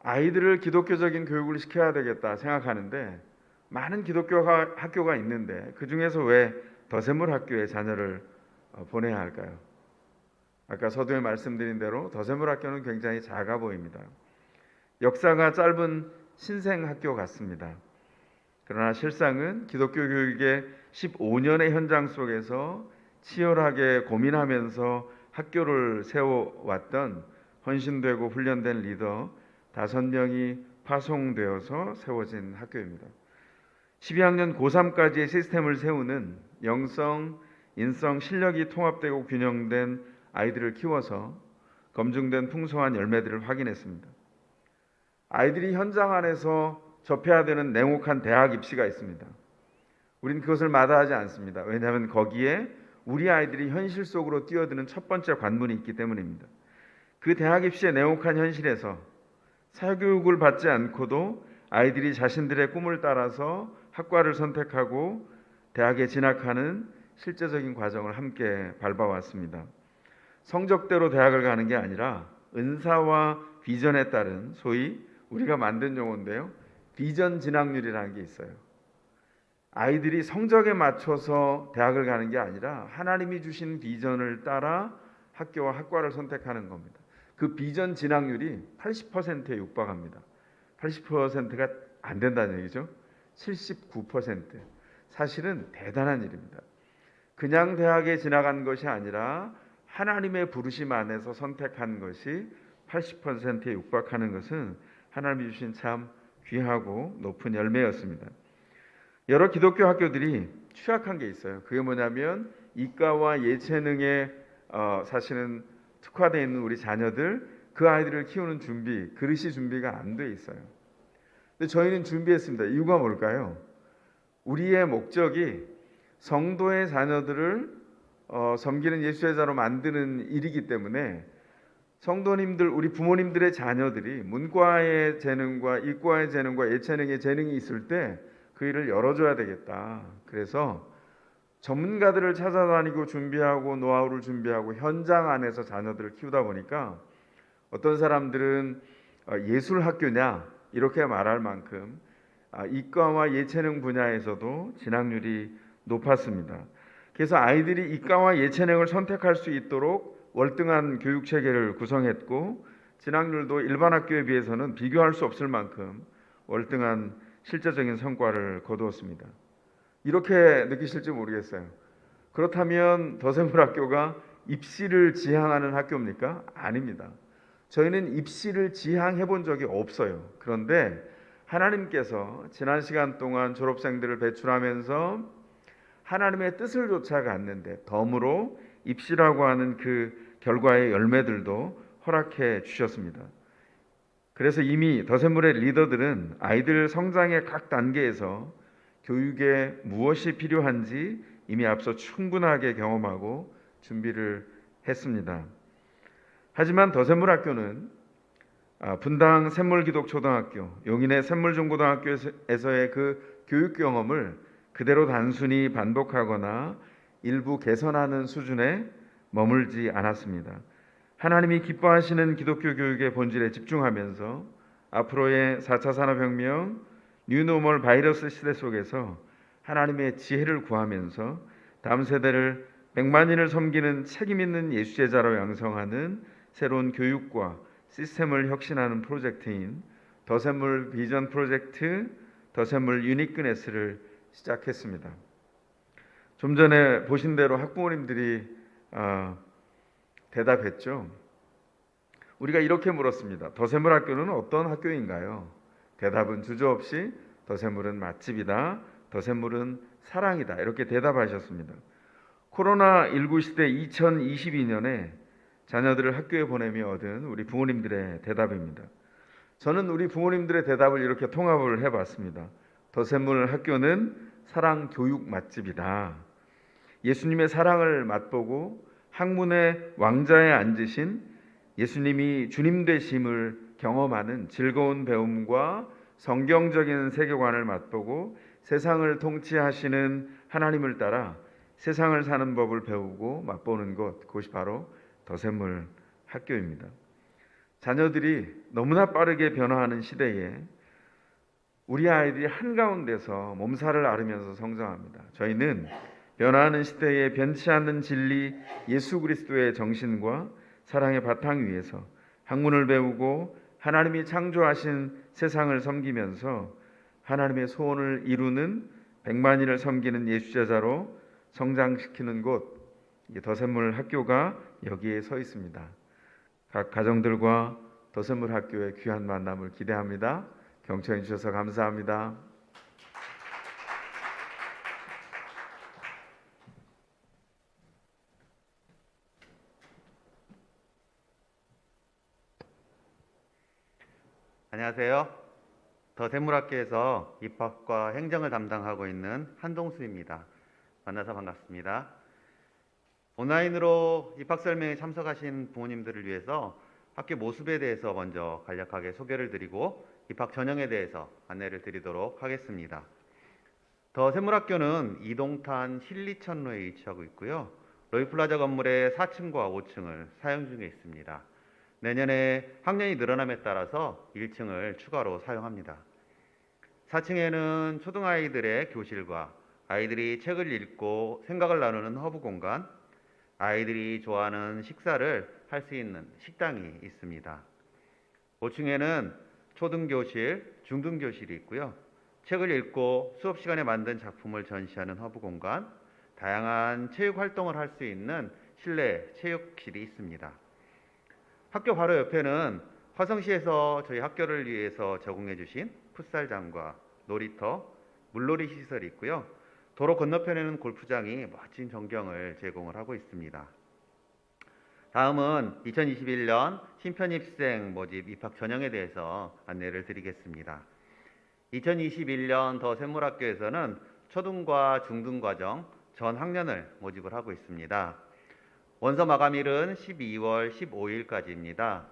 아이들을 기독교적인 교육을 시켜야 되겠다 생각하는데 많은 기독교 학교가 있는데 그 중에서 왜 더세물학교에 자녀를 보내야 할까요? 아까 서두에 말씀드린 대로 더세물학교는 굉장히 작아 보입니다. 역사가 짧은 신생학교 같습니다. 그러나 실상은 기독교 교육의 15년의 현장 속에서 치열하게 고민하면서 학교를 세워왔던 헌신되고 훈련된 리더 5명이 파송되어서 세워진 학교입니다. 12학년 고3까지의 시스템을 세우는 영성, 인성, 실력이 통합되고 균형된 아이들을 키워서 검증된 풍성한 열매들을 확인했습니다. 아이들이 현장 안에서 접해야 되는 냉혹한 대학 입시가 있습니다. 우린 그것을 마다하지 않습니다. 왜냐하면 거기에 우리 아이들이 현실 속으로 뛰어드는 첫 번째 관문이 있기 때문입니다. 그 대학 입시의 냉혹한 현실에서 사교육을 받지 않고도 아이들이 자신들의 꿈을 따라서 학과를 선택하고 대학에 진학하는 실제적인 과정을 함께 밟아왔습니다. 성적대로 대학을 가는 게 아니라 은사와 비전에 따른 소위 우리가 만든 용어인데요. 비전 진학률이라는 게 있어요. 아이들이 성적에 맞춰서 대학을 가는 게 아니라 하나님이 주신 비전을 따라 학교와 학과를 선택하는 겁니다. 그 비전 진학률이 80%에 육박합니다. 80%가 안 된다는 얘기죠. 79%. 사실은 대단한 일입니다. 그냥 대학에 진학한 것이 아니라 하나님의 부르심 안에서 선택한 것이 80%에 육박하는 것은 하나님이 주신 참 귀하고 높은 열매였습니다. 여러 기독교 학교들이 취약한 게 있어요. 그게 뭐냐면 이과와 예체능에 사실은 특화되어 있는 우리 자녀들, 그 아이들을 키우는 준비, 그릇이 준비가 안 돼 있어요. 근데 저희는 준비했습니다. 이유가 뭘까요? 우리의 목적이 성도의 자녀들을 섬기는 예수의 자로 만드는 일이기 때문에 성도님들, 우리 부모님들의 자녀들이 문과의 재능과 이과의 재능과 예체능의 재능이 있을 때 그 일을 열어줘야 되겠다. 그래서 전문가들을 찾아다니고 준비하고 노하우를 준비하고 현장 안에서 자녀들을 키우다 보니까 어떤 사람들은 예술학교냐 이렇게 말할 만큼 이과와 예체능 분야에서도 진학률이 높았습니다. 그래서 아이들이 이과와 예체능을 선택할 수 있도록 월등한 교육 체계를 구성했고 진학률도 일반 학교에 비해서는 비교할 수 없을 만큼 월등한 실제적인 성과를 거두었습니다. 이렇게 느끼실지 모르겠어요. 그렇다면 더샘물학교가 입시를 지향하는 학교입니까? 아닙니다. 저희는 입시를 지향해 본 적이 없어요. 그런데 하나님께서 지난 시간 동안 졸업생들을 배출하면서 하나님의 뜻을 쫓아갔는데 덤으로 입시라고 하는 그 결과의 열매들도 허락해 주셨습니다. 그래서 이미 더샘물의 리더들은 아이들 성장의 각 단계에서 교육에 무엇이 필요한지 이미 앞서 충분하게 경험하고 준비를 했습니다. 하지만 더샘물학교는 분당 샘물기독초등학교, 용인의 샘물중고등학교에서의 그 교육 경험을 그대로 단순히 반복하거나 일부 개선하는 수준에 머물지 않았습니다. 하나님이 기뻐하시는 기독교 교육의 본질에 집중하면서 앞으로의 4차 산업혁명, 뉴노멀 바이러스 시대 속에서 하나님의 지혜를 구하면서 다음 세대를 100만인을 섬기는 책임 있는 예수제자로 양성하는 새로운 교육과 시스템을 혁신하는 프로젝트인 더샘물 비전 프로젝트, 더샘물 유니크네스를 시작했습니다. 좀 전에 보신 대로 학부모님들이 대답했죠. 우리가 이렇게 물었습니다. 더샘물학교는 어떤 학교인가요? 대답은 주저없이 더샘물은 맛집이다. 더샘물은 사랑이다. 이렇게 대답하셨습니다. 코로나19 시대 2022년에 자녀들을 학교에 보내며 얻은 우리 부모님들의 대답입니다. 저는 우리 부모님들의 대답을 이렇게 통합을 해봤습니다. 더샘물 학교는 사랑 교육 맛집이다. 예수님의 사랑을 맛보고 학문의 왕자에 앉으신 예수님이 주님 되심을 경험하는 즐거운 배움과 성경적인 세계관을 맛보고 세상을 통치하시는 하나님을 따라 세상을 사는 법을 배우고 맛보는 것, 그것이 바로 더샘물 학교입니다. 자녀들이 너무나 빠르게 변화하는 시대에 우리 아이들이 한가운데서 몸살을 앓으면서 성장합니다. 저희는 변화하는 시대에 변치 않는 진리 예수 그리스도의 정신과 사랑의 바탕 위에서 학문을 배우고 하나님이 창조하신 세상을 섬기면서 하나님의 소원을 이루는 100만인을 섬기는 예수제자로 성장시키는 곳, 더샘물 학교가 여기에 서 있습니다. 각 가정들과 더샘물 학교의 귀한 만남을 기대합니다. 경청해 주셔서 감사합니다.
안녕하세요. 더샘물학교에서 입학과 행정을 담당하고 있는 한동수입니다. 만나서 반갑습니다. 온라인으로 입학 설명에 참석하신 부모님들을 위해서 학교 모습에 대해서 먼저 간략하게 소개를 드리고 입학 전형에 대해서 안내를 드리도록 하겠습니다. 더샘물학교는 이동탄 신리천로에 위치하고 있고요. 로이플라자 건물의 4층과 5층을 사용 중에 있습니다. 내년에 학년이 늘어남에 따라서 1층을 추가로 사용합니다. 4층에는 초등아이들의 교실과 아이들이 책을 읽고 생각을 나누는 허브 공간, 아이들이 좋아하는 식사를 할 수 있는 식당이 있습니다. 5층에는 초등교실, 중등교실이 있고요. 책을 읽고 수업 시간에 만든 작품을 전시하는 허브 공간, 다양한 체육 활동을 할 수 있는 실내 체육실이 있습니다. 학교 바로 옆에는 화성시에서 저희 학교를 위해서 제공해 주신 풋살장과 놀이터, 물놀이 시설이 있고요. 도로 건너편에는 골프장이 멋진 전경을 제공을 하고 있습니다. 다음은 2021년 신편입생 모집 입학 전형에 대해서 안내를 드리겠습니다. 2021년 더샘물학교에서는 초등과 중등과정 전 학년을 모집을 하고 있습니다. 원서 마감일은 12월 15일까지입니다.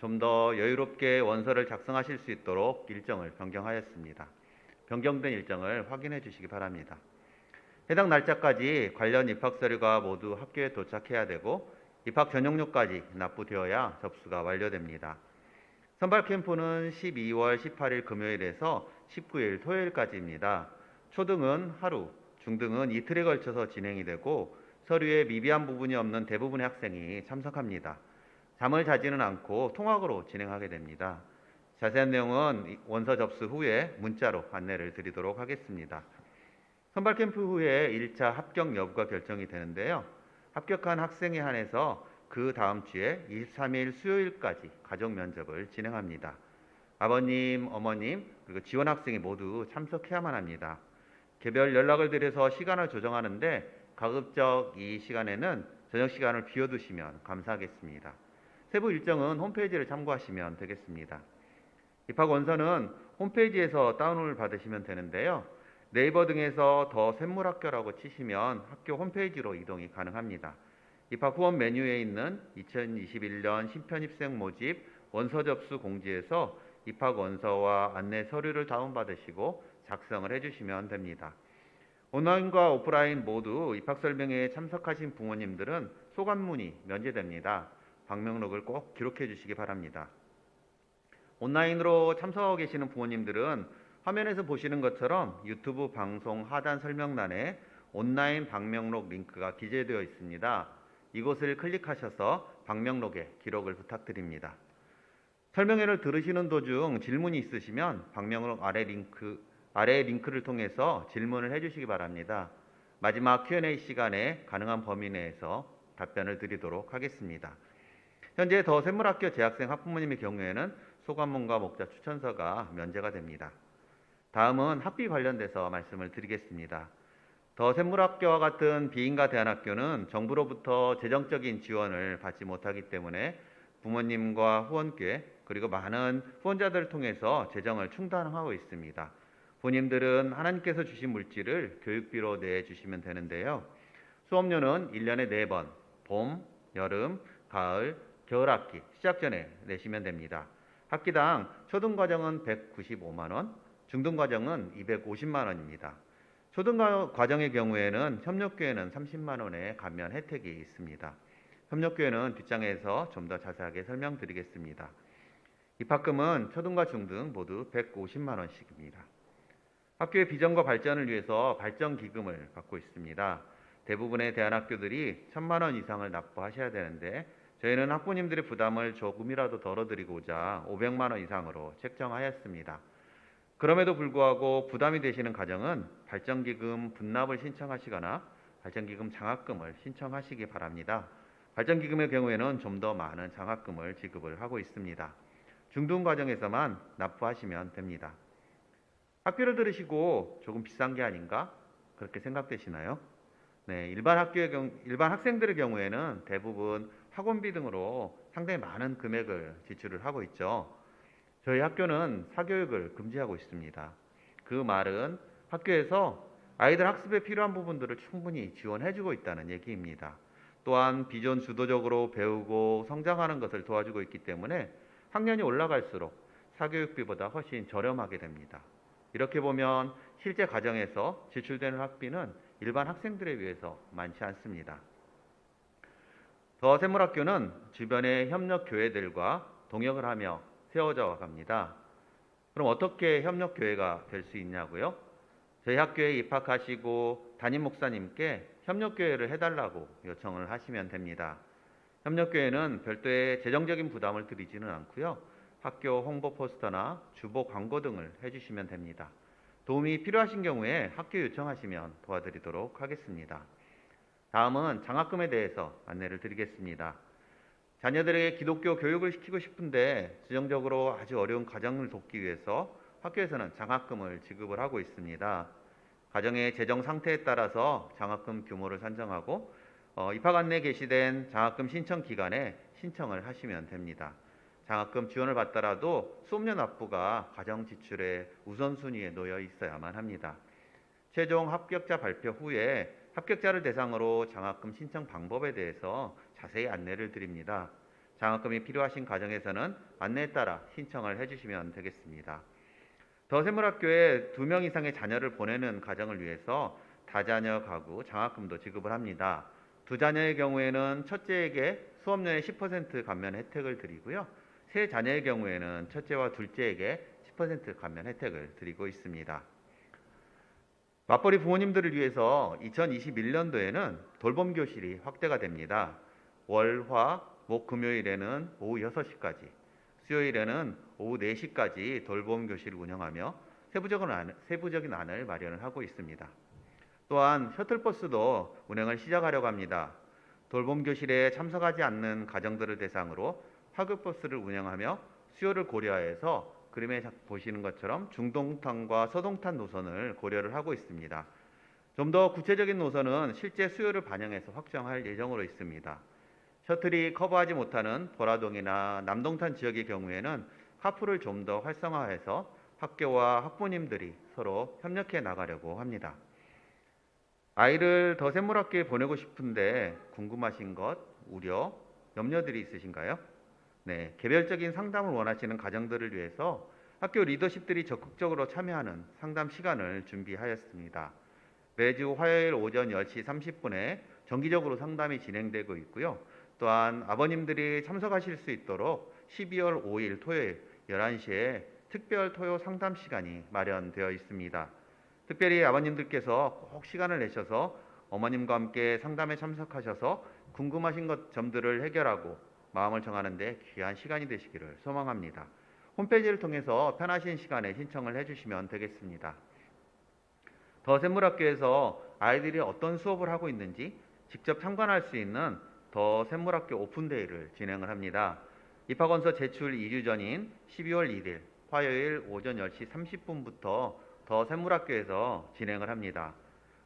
좀 더 여유롭게 원서를 작성하실 수 있도록 일정을 변경하였습니다. 변경된 일정을 확인해 주시기 바랍니다. 해당 날짜까지 관련 입학 서류가 모두 학교에 도착해야 되고 입학 전형료까지 납부되어야 접수가 완료됩니다. 선발 캠프는 12월 18일 금요일에서 19일 토요일까지입니다. 초등은 하루, 중등은 이틀에 걸쳐서 진행이 되고 서류에 미비한 부분이 없는 대부분의 학생이 참석합니다. 잠을 자지는 않고 통학으로 진행하게 됩니다. 자세한 내용은 원서 접수 후에 문자로 안내를 드리도록 하겠습니다. 선발 캠프 후에 1차 합격 여부가 결정이 되는데요. 합격한 학생에 한해서 그 다음 주에 23일 수요일까지 가족 면접을 진행합니다. 아버님, 어머님, 그리고 지원 학생이 모두 참석해야만 합니다. 개별 연락을 드려서 시간을 조정하는데 가급적 이 시간에는 저녁 시간을 비워두시면 감사하겠습니다. 세부 일정은 홈페이지를 참고하시면 되겠습니다. 입학 원서는 홈페이지에서 다운로드 받으시면 되는데요. 네이버 등에서 더 샘물학교라고 치시면 학교 홈페이지로 이동이 가능합니다. 입학 후원 메뉴에 있는 2021년 신편입생 모집 원서 접수 공지에서 입학 원서와 안내 서류를 다운받으시고 작성을 해주시면 됩니다. 온라인과 오프라인 모두 입학 설명회에 참석하신 부모님들은 소감문이 면제됩니다. 방명록을 꼭 기록해 주시기 바랍니다. 온라인으로 참석하고 계시는 부모님들은 화면에서 보시는 것처럼 유튜브 방송 하단 설명란에 온라인 방명록 링크가 기재되어 있습니다. 이곳을 클릭하셔서 방명록에 기록을 부탁드립니다. 설명회를 들으시는 도중 질문이 있으시면 방명록 아래 링크를 통해서 질문을 해주시기 바랍니다. 마지막 Q&A 시간에 가능한 범위 내에서 답변을 드리도록 하겠습니다. 현재 더 샘물학교 재학생 학부모님의 경우에는 소감문과 목자 추천서가 면제가 됩니다. 다음은 학비 관련돼서 말씀을 드리겠습니다. 더 샘물학교와 같은 비인가 대안학교는 정부로부터 재정적인 지원을 받지 못하기 때문에 부모님과 후원교회 그리고 많은 후원자들을 통해서 재정을 충당하고 있습니다. 부모님들은 하나님께서 주신 물질을 교육비로 내주시면 되는데요. 수업료는 1년에 4번, 봄, 여름, 가을, 겨울학기 시작 전에 내시면 됩니다. 학기당 초등과정은 195만 원, 중등과정은 250만 원입니다. 초등과정의 경우에는 협력교회는 30만 원의 감면 혜택이 있습니다. 협력교회는 뒷장에서 좀 더 자세하게 설명드리겠습니다. 입학금은 초등과 중등 모두 150만 원씩입니다. 학교의 비전과 발전을 위해서 발전기금을 받고 있습니다. 대부분의 대안학교들이 1,000만 원 이상을 납부하셔야 되는데 저희는 학부모님들의 부담을 조금이라도 덜어드리고자 500만 원 이상으로 책정하였습니다. 그럼에도 불구하고 부담이 되시는 가정은 발전기금 분납을 신청하시거나 발전기금 장학금을 신청하시기 바랍니다. 발전기금의 경우에는 좀 더 많은 장학금을 지급을 하고 있습니다. 중등 과정에서만 납부하시면 됩니다. 학교를 들으시고 조금 비싼 게 아닌가? 그렇게 생각되시나요? 네, 일반 학생들의 경우에는 대부분 학원비 등으로 상당히 많은 금액을 지출을 하고 있죠. 저희 학교는 사교육을 금지하고 있습니다. 그 말은 학교에서 아이들 학습에 필요한 부분들을 충분히 지원해주고 있다는 얘기입니다. 또한 비전 주도적으로 배우고 성장하는 것을 도와주고 있기 때문에 학년이 올라갈수록 사교육비보다 훨씬 저렴하게 됩니다. 이렇게 보면 실제 가정에서 지출되는 학비는 일반 학생들에 비해서 많지 않습니다. 더 샘물학교는 주변의 협력교회들과 동역을 하며 세워져 갑니다. 그럼 어떻게 협력교회가 될 수 있냐고요? 저희 학교에 입학하시고 담임 목사님께 협력교회를 해달라고 요청을 하시면 됩니다. 협력교회는 별도의 재정적인 부담을 드리지는 않고요. 학교 홍보 포스터나 주보 광고 등을 해주시면 됩니다. 도움이 필요하신 경우에 학교 요청하시면 도와드리도록 하겠습니다. 다음은 장학금에 대해서 안내를 드리겠습니다. 자녀들에게 기독교 교육을 시키고 싶은데 재정적으로 아주 어려운 가정을 돕기 위해서 학교에서는 장학금을 지급을 하고 있습니다. 가정의 재정 상태에 따라서 장학금 규모를 산정하고 입학 안내에 게시된 장학금 신청 기간에 신청을 하시면 됩니다. 장학금 지원을 받더라도 수업료 납부가 가정 지출의 우선순위에 놓여 있어야만 합니다. 최종 합격자 발표 후에 합격자를 대상으로 장학금 신청 방법에 대해서 자세히 안내를 드립니다. 장학금이 필요하신 가정에서는 안내에 따라 신청을 해주시면 되겠습니다. 더 샘물학교에 2명 이상의 자녀를 보내는 가정을 위해서 다자녀 가구 장학금도 지급을 합니다. 2자녀의 경우에는 첫째에게 수업료의 10% 감면 혜택을 드리고요. 3자녀의 경우에는 첫째와 둘째에게 10% 감면 혜택을 드리고 있습니다. 맞벌이 부모님들을 위해서 2021년도에는 돌봄 교실이 확대가 됩니다. 월, 화, 목 금요일에는 오후 6시까지, 수요일에는 오후 4시까지 돌봄 교실을 운영하며 세부적인 안을 마련을 하고 있습니다. 또한 셔틀버스도 운행을 시작하려고 합니다. 돌봄 교실에 참석하지 않는 가정들을 대상으로 하급버스를 운영하며 수요를 고려해서 그림에 보시는 것처럼 중동탄과 서동탄 노선을 고려를 하고 있습니다. 좀 더 구체적인 노선은 실제 수요를 반영해서 확정할 예정으로 있습니다. 셔틀이 커버하지 못하는 보라동이나 남동탄 지역의 경우에는 카풀을 좀 더 활성화해서 학교와 학부모님들이 서로 협력해 나가려고 합니다. 아이를 더 샘물학교에 보내고 싶은데 궁금하신 것, 우려, 염려들이 있으신가요? 네, 개별적인 상담을 원하시는 가정들을 위해서 학교 리더십들이 적극적으로 참여하는 상담 시간을 준비하였습니다. 매주 화요일 오전 10시 30분에 정기적으로 상담이 진행되고 있고요. 또한 아버님들이 참석하실 수 있도록 12월 5일 토요일 11시에 특별 토요 상담 시간이 마련되어 있습니다. 특별히 아버님들께서 꼭 시간을 내셔서 어머님과 함께 상담에 참석하셔서 궁금하신 점들을 해결하고 마음을 정하는 데 귀한 시간이 되시기를 소망합니다. 홈페이지를 통해서 편하신 시간에 신청을 해주시면 되겠습니다. 더 샘물학교에서 아이들이 어떤 수업을 하고 있는지 직접 참관할 수 있는 더 샘물학교 오픈데이를 진행을 합니다. 입학원서 제출 2주 전인 12월 1일 화요일 오전 10시 30분부터 더 샘물학교에서 진행을 합니다.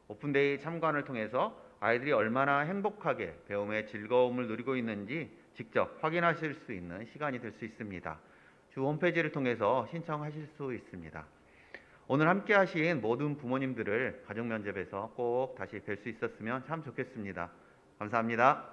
오픈데이 참관을 통해서 아이들이 얼마나 행복하게 배움의 즐거움을 누리고 있는지 직접 확인하실 수 있는 시간이 될 수 있습니다. 주 홈페이지를 통해서 신청하실 수 있습니다. 오늘 함께 하신 모든 부모님들을 가족 면접에서 꼭 다시 뵐 수 있었으면 참 좋겠습니다. 감사합니다.